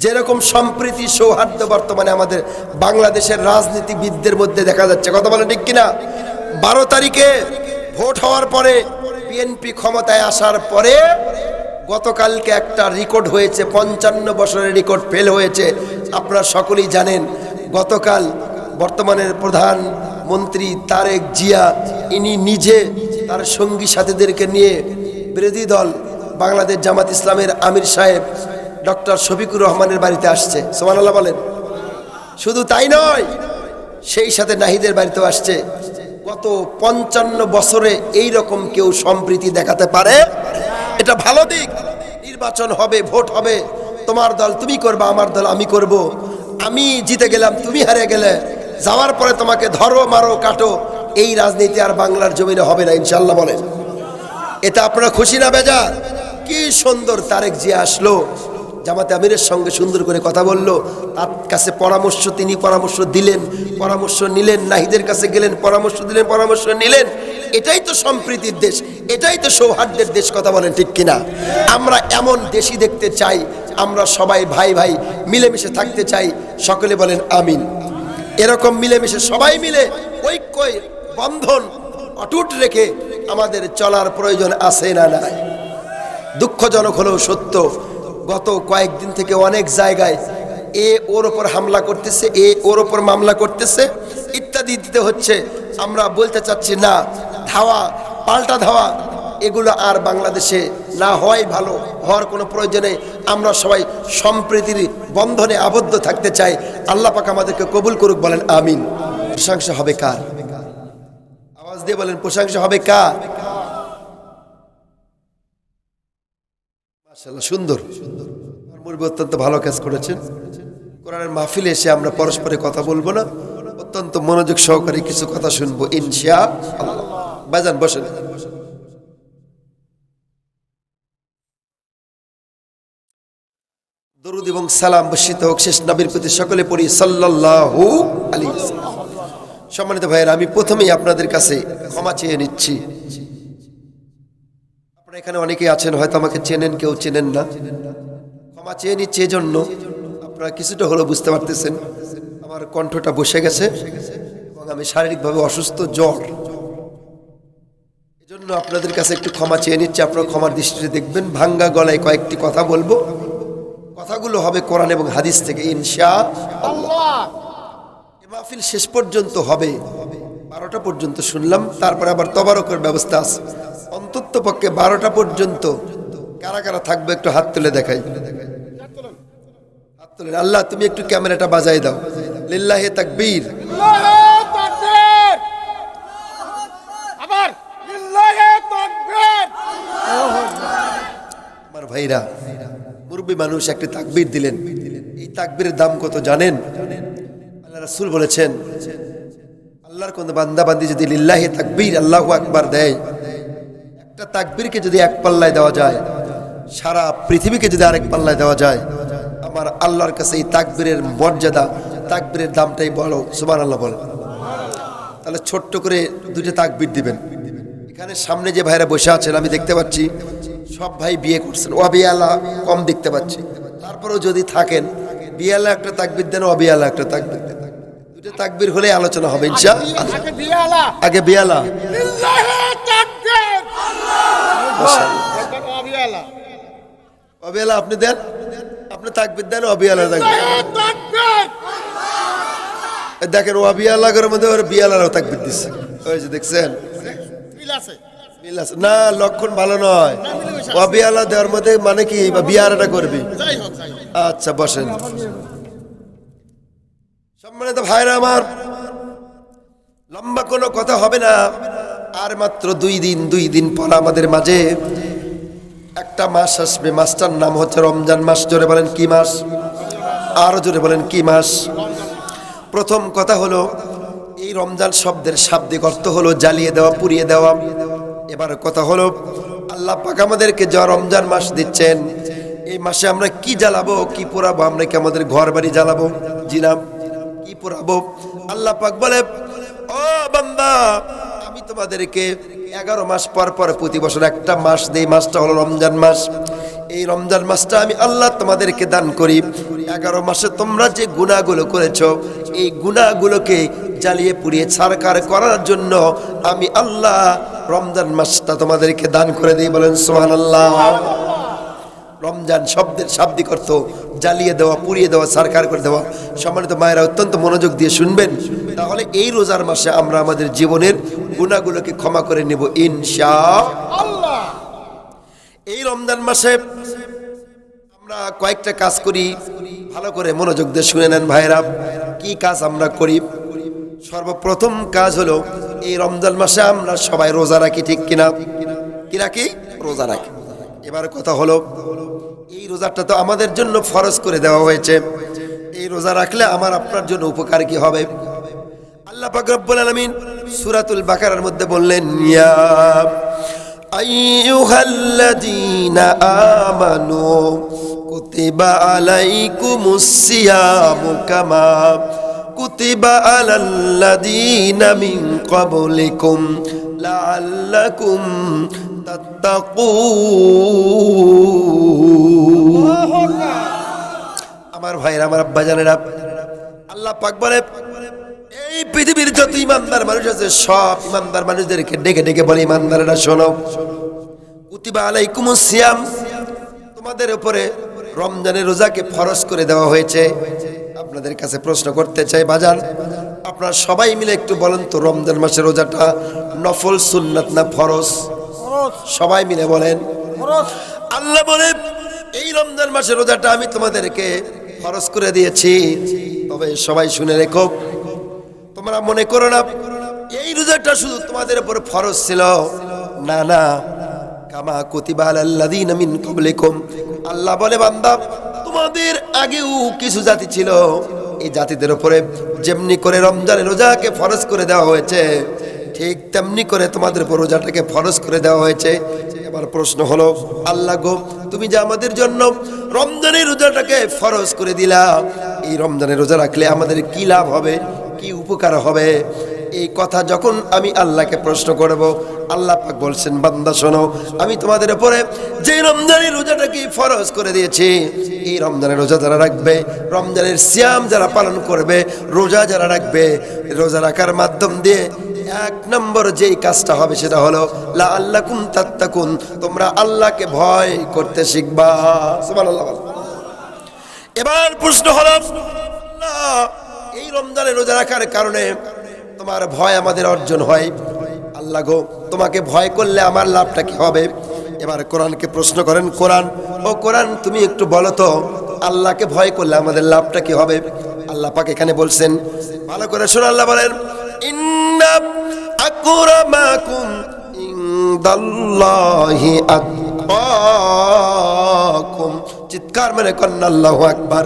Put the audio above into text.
যেরকম সম্প্রীতি সৌহার্দ্য বর্তমানে আমাদের বাংলাদেশের রাজনীতিবিদদের মধ্যে দেখা যাচ্ছে, কথা বলেন ঠিক কিনা? 12 তারিখে ভোট হওয়ার পরে বিএনপি ক্ষমতায় আসার পরে গতকালকে একটা রেকর্ড হয়েছে, 55 বছরের রেকর্ড ফেল হয়েছে। আপনারা সকলেই জানেন, গতকাল বর্তমানের প্রধানমন্ত্রী তারেক জিয়া ইনি নিজে তার সঙ্গী সাথীদেরকে নিয়ে বিরোধী দল বাংলাদেশ জামাত ইসলামের আমির সাহেব ডক্টর শফিকুর রহমানের বাড়িতে আসছে। সুবহানাল্লাহ বলেন। শুধু তাই নয়, সেই সাথে নাহিদের বাড়িতেও আসছে। গত 55 বছরে এই রকম কেউ সম্প্রীতি দেখাতে পারে? এটা ভালো দিক। নির্বাচন হবে, ভোট হবে, তোমার দল তুমি করবা, আমার দল আমি করব, আমি জিতে গেলাম তুমি হারিয়ে গেলে, যাওয়ার পরে তোমাকে ধরো মারো কাটো, এই রাজনীতি আর বাংলার জমিনে হবে না ইনশাআল্লাহ বলেন। এটা আপনারা খুশি না বেজার? কি সুন্দর তারেক জিয়া আসলো, জামাতে আমিরের সঙ্গে সুন্দর করে কথা বলল, তার কাছে পরামর্শ তিনি পরামর্শ দিলেন, পরামর্শ নিলেন, নাহিদের কাছে গেলেন, পরামর্শ দিলেন, পরামর্শ নিলেন। এটাই তো সম্প্রীতির দেশ, এটাই তো সৌহার্দ্যের দেশ, কথা বলেন ঠিক কিনা? আমরা এমন দেশই দেখতে চাই, আমরা সবাই ভাই ভাই মিলেমিশে থাকতে চাই। সকলে বলেন আমিন। এরকম মিলেমিশে সবাই মিলে ঐক্য বন্ধন অটুট রেখে আমাদের চলার প্রয়োজন আছে না নাই? দুঃখজনক হলেও সত্য, গত কয়েকদিন থেকে অনেক জায়গায় এ ওর ওপর হামলা করতেছে, এ ওর ওপর মামলা করতেছে, ইত্যাদি দিতে হচ্ছে। আমরা বলতে চাচ্ছি না, ধাওয়া পাল্টা ধাওয়া এগুলো আর বাংলাদেশে না হয় ভালো, হওয়ার কোনো প্রয়োজনে আমরা সবাই সম্প্রীতির বন্ধনে আবদ্ধ থাকতে চাই। আল্লাহ পাক আমাদেরকে কবুল করুক, বলেন আমিন। প্রশংসা হবে কার? আওয়াজ দিয়ে বলেন, প্রশংসা হবে কার? মাশাআল্লাহ, সুন্দর সুন্দর, মুরব্বি অত্যন্ত ভালো কাজ করেছেন। কোরআনের মাহফিলে এসে আমরা পরস্পরে কথা বলবো না, অত্যন্ত মনোযোগ সহকারে কিছু কথা শুনবো ইনশাআল্লাহ। বাজান বসেন। দরুদ এবং সালাম বর্ষিত হোক শেষ নবীর প্রতি, সকলে পড়ি সাল্লাল্লাহু আলাইহি ওয়াসাল্লাম। সম্মানিত ভাইয়েরা, আমি প্রথমেই আপনাদের কাছে ক্ষমা চেয়ে নিচ্ছি। আপনারা এখানে অনেকেই আছেন, হয়তো আমাকে চেনেন, কেউ চেনেন না। ক্ষমা চেয়ে নিচ্ছি এজন্য, আপনারা কিছুটা হলেও বুঝতে পারতেছেন আমার কণ্ঠটা বসে গেছে এবং আমি শারীরিকভাবে অসুস্থ, জ্বর। এজন্য আপনাদের কাছে একটু ক্ষমা চেয়ে নিচ্ছি। আপনারা ক্ষমার দৃষ্টিতে দেখবেন। ভাঙ্গা গলায় কয়েকটি কথা বলবো, কথাগুলো হবে কোরআন এবং হাদিস থেকে ইনশাআল্লাহ। এই মাহফিল শেষ পর্যন্ত হবে, 12টা পর্যন্ত শুনলাম, তারপরে আবার তবারকের ব্যবস্থা আছে। অন্তত পক্ষে 12টা পর্যন্ত কারা কারা থাকবে একটু হাত তুলে দেখাই। হাত তুলেন। আল্লাহ তুমি একটু ক্যামেরাটা বাজাই দাও। লিল্লাহি তাকবীর। আবার লিল্লাহি তাকবীর। আমার ভাইরা, মুরব্বী মানুষ একটি তাকবীর দিলেন। এই তাকবীরের দাম কত জানেন? আল্লাহ রাসূল বলেছেন, আল্লাহর কোন বান্দা বান্দি যদি লিল্লাহি তাকবীর আল্লাহু আকবার দেয়, একটা তাকবীরকে যদি এক পাল্লায় দেওয়া যায়, সারা পৃথিবীকে যদি আরেক পাল্লায় দেওয়া যায়, আমার আল্লাহর কাছে এই তাকবীরের মর্যাদা, তাকবীরের দামটাই বড়। সুবহানাল্লাহ বলেন। তাহলে ছোট্ট করে 2টা তাকবীর দিবেন। এখানে সামনে যে ভাইরা বসে আছেন আমি দেখতে পাচ্ছি সব ভাই বিয়ে করছেন, ওয়াবিয়ালা কম দেখতে পাচ্ছি। তারপরেও যদি থাকেন, বিয়ালা একটা তাকবীর দেন, ওয়াবিয়ালা একটা তাকবীর দেন। 2টা তাকবীর হলে আলোচনা হবে ইনশাআল্লাহ। আগে বিয়ালা। ওয়াবিয়ালা আপনি দেন, আপনি তাকবীর দেন, ওয়াবিয়ালা তাকবীর দেখেন। ওয়াবিয়ালা করে মধ্যে ওর বিয়ালারও তাকবীর দিচ্ছে, ওই যে দেখছেন না, লক্ষণ ভালো নয়। ওয়াবিয়ালা দেওয়ার মধ্যে মানে কি বিয়ারাটা করবি। আচ্ছা বসেন। সম্মানিত ভাইরা আমার, লম্বা কোনো কথা হবে না। আর মাত্র 2 দিন পর আমাদের মাঝে একটা মাস আসবে। মাসটার নাম হচ্ছে রমজান মাস। জোরে বলেন কি মাস? আরো জোরে বলেন কি মাস? প্রথম কথা হলো, এই রমজান শব্দের শাব্দিক অর্থ হলো জ্বালিয়ে দেওয়া, পুড়িয়ে দেওয়া। এবার কথা হলো, আল্লাহ পাক আমাদেরকে যা রমজান মাস দিচ্ছেন, এই মাসে আমরা কি জ্বালাবো, কি পোড়াবো? আমরা কি আমাদের ঘর বাড়ি জ্বালাবো? জি না, কি পোড়াবো? আল্লাহ পাক বলে, ও বান্দা, আমি তোমাদেরকে 11 মাস পর পর প্রতি বছর একটা মাস দেই, মাসটা হলো রমজান মাস। এই রমজান মাসটা আমি আল্লাহ তোমাদেরকে দান করি। 11 মাসে তোমরা যে গুনাহগুলো করেছো, এই গুনাহগুলোকে জ্বালিয়ে পুড়িয়ে ছারখার করার জন্য আমি আল্লাহ রমজান মাসটা তোমাদেরকে দান করে দিই। বলেন সুবহানাল্লাহ। রমজান শব্দের শাব্দিক অর্থ জ্বালিয়ে দেওয়া, পুড়িয়ে দেওয়া, ছারখার করে দেওয়া। সম্মানিত মায়েরা অত্যন্ত মনোযোগ দিয়ে শুনবেন, তাহলে এই রোজার মাসে আমরা আমাদের জীবনের গুনাহগুলোকে ক্ষমা করে নেব ইনশাআল্লাহ। এই রমজান মাসে আমরা কয়েকটা কাজ করি, ভালো করে মনোযোগ দিয়ে শুনে নেন ভাইরা। কি কাজ আমরা করি? সর্বপ্রথম কাজ হলো এই রমজান মাসে আমরা সবাই রোজা রাখি, ঠিক কিনা? কি রাখি? রোজা রাখি। এবার কথা হলো, এই রোজাটা তো আমাদের জন্য ফরজ করে দেওয়া হয়েছে। এই রোজা রাখলে আমার আপনার জন্য উপকার কি হবে? আল্লাহ পাক রব্বুল আলামিন সূরাতুল বাকারার মধ্যে বললেন, ইয়া আইয়ুহাল্লাযীনা আমানু কুতিবা আলাইকুমুস সিয়ামু কামা কুতিবা আলাল্লাযীনা মিন ক্বাবলিকুম লাআল্লাকুম তাত্তাকুন। আমার ভাইরা, আমার আব্বাজানেরা, আল্লাহ পাক বলে এই পৃথিবীর যত ইমানদার মানুষ আছে সব ইমানদার মানুষদেরকে ডেকে ডেকে বলে, ইমানদারেরা শোনো, কুতিবা আলাইকুমুস সিয়াম, তোমাদের উপরে রমজানের রোজাকে ফরজ করে দেওয়া হয়েছে। আপনাদের কাছে প্রশ্ন করতে চাই বাজান, আপনারা সবাই মিলে একটু বলেন তো, রমজান মাসের রোজাটা নফল, সুন্নাত না ফরজ? সবাই মিলে বলেন। আল্লাহ বলে এই রমজান মাসের রোজাটা আমি তোমাদেরকে ফরজ করে দিয়েছি। তবে সবাই শুনে রেখো, তোমরা মনে করো না এই রোজাটা শুধু তোমাদের উপর ফরজ ছিল, না না, কামা কুতিবা আলাল্লাযীনা মিন ক্বাবলিকুম, আল্লাহ বলে বান্দা তোমাদের আগেও কিছু জাতি ছিল, এই জাতিদের উপরে যেমনি করে রমজানের রোজাকে ফরজ করে দেওয়া হয়েছে, ঠিক তেমনি করে তোমাদের উপর রোজাটাকে ফরজ করে দেওয়া হয়েছে। এবার প্রশ্ন হলো, আল্লাহ গো, তুমি যে আমাদের জন্য রমজানের রোজাটাকে ফরজ করে দিলা, এই রমজানের রোজা রাখলে আমাদের কি লাভ হবে, কি উপকার হবে? এই কথা যখন আমি আল্লাহকে প্রশ্ন করব, আল্লাহ পাক বলছেন, বান্দা শোনো, আমি তোমাদের উপরে যে রমজানের রোজাটাকে ফরজ করে দিয়েছি, এই রমজানের রোজা যারা রাখবে, রমজানের সিয়াম যারা পালন করবে, রোজা যারা রাখবে, রোজা রাখার মাধ্যম দিয়ে 1 নম্বর যেই কাজটা হবে সেটা হলো লাআল্লাকুম তাত্তাকুন, তোমরা আল্লাহকে ভয় করতে শিখবা। সুবহানাল্লাহ। এবার প্রশ্ন হলো, আল্লাহ এই রমজানের রোজা রাখার কারণে তোমার ভয় আমাদের অর্জন হয়, আল্লাহ গো তোমাকে ভয় করলে আমার লাভটা কি হবে? এবার কোরআনকে প্রশ্ন করেন, কোরআন, ও কোরআন তুমি একটু বলো তো, আল্লাহকে ভয় করলে আমাদের লাভটা কি হবে? আল্লাহ পাক এখানে বলছেন, ভালো করে শোনো, আল্লাহ বলেন, ইন্না আকরামাকুম ইনদাল্লাহি আতকাকুম, চিৎকার মেরে কন্না আল্লাহু আকবার।